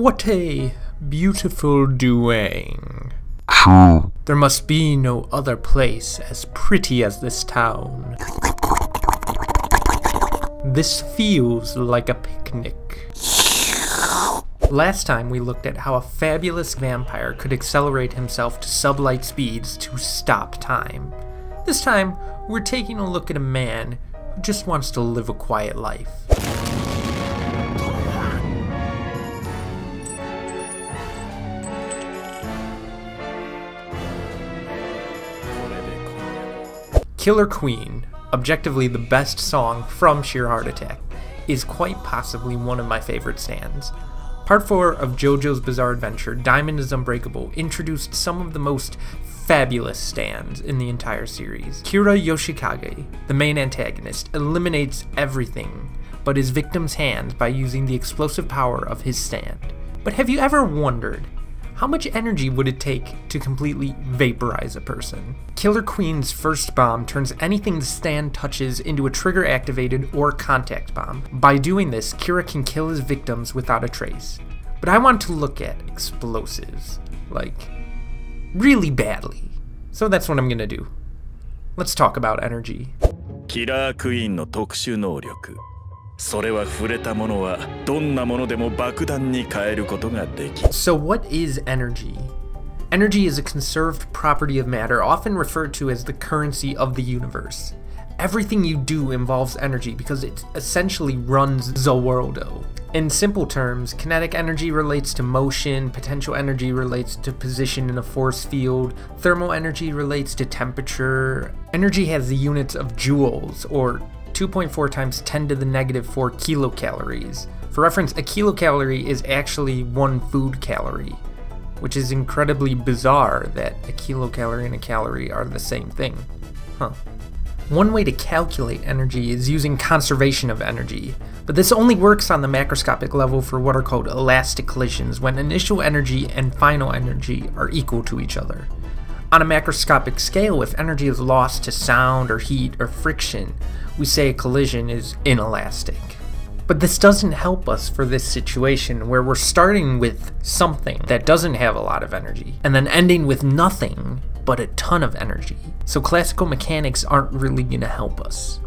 What a beautiful doing. There must be no other place as pretty as this town. This feels like a picnic. Last time we looked at how a fabulous vampire could accelerate himself to sublight speeds to stop time. This time, we're taking a look at a man who just wants to live a quiet life. Killer Queen, objectively the best song from Sheer Heart Attack, is quite possibly one of my favorite stands. Part 4 of JoJo's Bizarre Adventure, Diamond is Unbreakable, introduced some of the most fabulous stands in the entire series. Kira Yoshikage, the main antagonist, eliminates everything but his victim's hands by using the explosive power of his stand. But have you ever wondered, how much energy would it take to completely vaporize a person? Killer Queen's first bomb turns anything the stand touches into a trigger-activated or contact bomb. By doing this, Kira can kill his victims without a trace. But I want to look at explosives, like, really badly. So that's what I'm gonna do. Let's talk about energy. Killer Queen の特殊能力。それは触れたものはどんなものでも爆弾に変えることができる。So what is energy? Energy is a conserved property of matter, often referred to as the currency of the universe. Everything you do involves energy because it essentially runs the world. In simple terms, kinetic energy relates to motion, potential energy relates to position in a force field, thermal energy relates to temperature. Energy has the units of joules, or 2.4 times 10 to the negative 4 kilocalories. For reference, a kilocalorie is actually 1 food calorie, which is incredibly bizarre that a kilocalorie and a calorie are the same thing. One way to calculate energy is using conservation of energy, but this only works on the macroscopic level for what are called elastic collisions, when initial energy and final energy are equal to each other. On a macroscopic scale, if energy is lost to sound or heat or friction, we say a collision is inelastic. But this doesn't help us for this situation where we're starting with something that doesn't have a lot of energy, and then ending with nothing but a ton of energy. So classical mechanics aren't really gonna help us.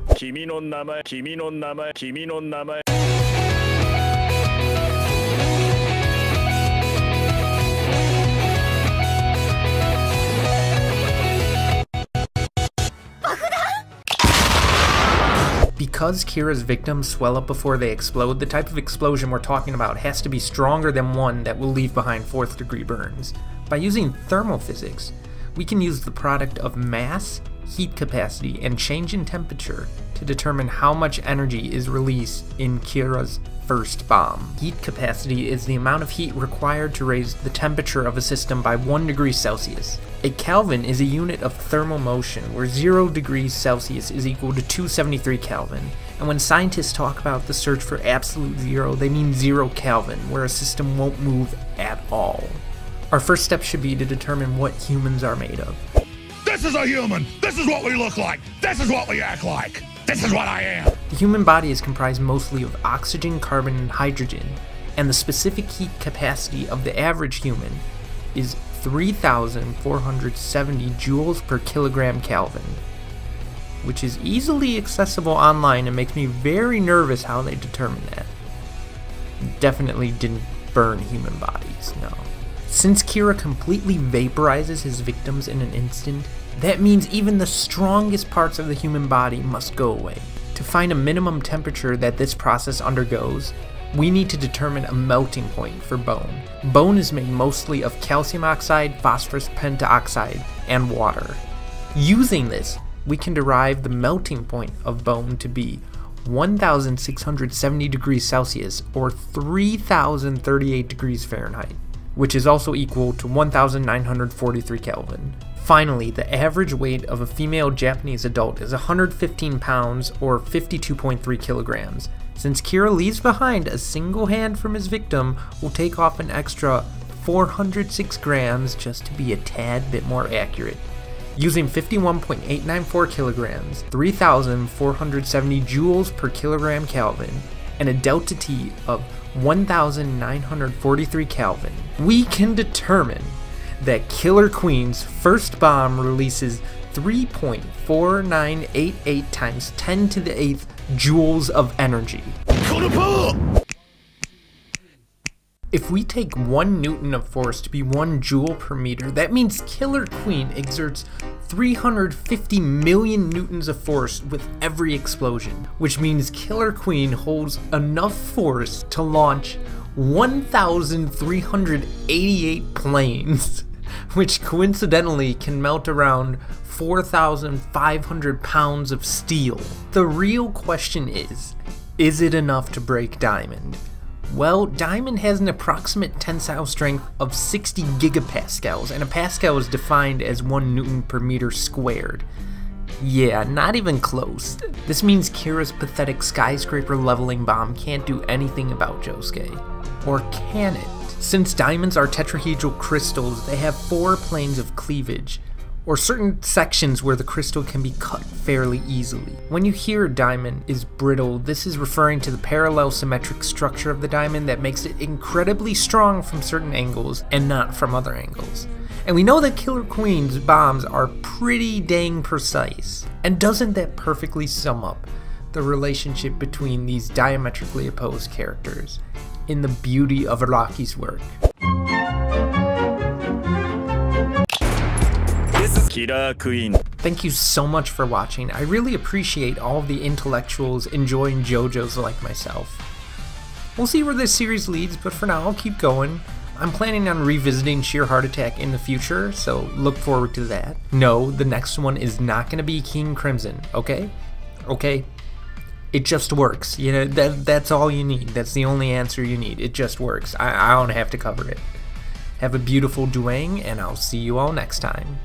Because Kira's victims swell up before they explode, the type of explosion we're talking about has to be stronger than one that will leave behind 4th degree burns. By using thermal physics, we can use the product of mass, heat capacity, and change in temperature to determine how much energy is released in Kira's first bomb. Heat capacity is the amount of heat required to raise the temperature of a system by 1 degree Celsius. A Kelvin is a unit of thermal motion, where 0 degrees Celsius is equal to 273 Kelvin. And when scientists talk about the search for absolute zero, they mean 0 Kelvin, where a system won't move at all. Our first step should be to determine what humans are made of. This is a human! This is what we look like! This is what we act like! This is what I am! The human body is comprised mostly of oxygen, carbon, and hydrogen, and the specific heat capacity of the average human is 3,470 joules per kilogram Kelvin, which is easily accessible online and makes me very nervous how they determine that. Definitely didn't burn human bodies, no. Since Kira completely vaporizes his victims in an instant, that means even the strongest parts of the human body must go away. To find a minimum temperature that this process undergoes, we need to determine a melting point for bone. Bone is made mostly of calcium oxide, phosphorus pentoxide, and water. Using this, we can derive the melting point of bone to be 1,670 degrees Celsius or 3,038 degrees Fahrenheit, which is also equal to 1,943 Kelvin. Finally, the average weight of a female Japanese adult is 115 pounds or 52.3 kilograms. Since Kira leaves behind a single hand from his victim, we'll take off an extra 406 grams just to be a tad bit more accurate. Using 51.894 kilograms, 3,470 joules per kilogram Kelvin, and a delta T of 1943 Kelvin, we can determine that Killer Queen's first bomb releases 3.4988 times 10 to the 8th joules of energy. If we take 1 Newton of force to be 1 joule per meter, that means Killer Queen exerts 350 million newtons of force with every explosion, which means Killer Queen holds enough force to launch 1,388 planes, which coincidentally can melt around 4,500 pounds of steel. The real question is it enough to break Diamond? Well, Diamond has an approximate tensile strength of 60 gigapascals, and a pascal is defined as 1 Newton per meter squared. Yeah, not even close. This means Kira's pathetic skyscraper leveling bomb can't do anything about Josuke. Or can it? Since diamonds are tetrahedral crystals, they have 4 planes of cleavage, or certain sections where the crystal can be cut fairly easily. When you hear a diamond is brittle, this is referring to the parallel symmetric structure of the diamond that makes it incredibly strong from certain angles and not from other angles. And we know that Killer Queen's bombs are pretty dang precise. And doesn't that perfectly sum up the relationship between these diametrically opposed characters in the beauty of Araki's work? Killer Queen. Thank you so much for watching. I really appreciate all of the intellectuals enjoying JoJo's like myself. We'll see where this series leads, but for now I'll keep going. I'm planning on revisiting Sheer Heart Attack in the future, so look forward to that. No, the next one is not going to be King Crimson, okay? Okay? It just works. You know, that's all you need. That's the only answer you need. It just works. I don't have to cover it. Have a beautiful Duang, and I'll see you all next time.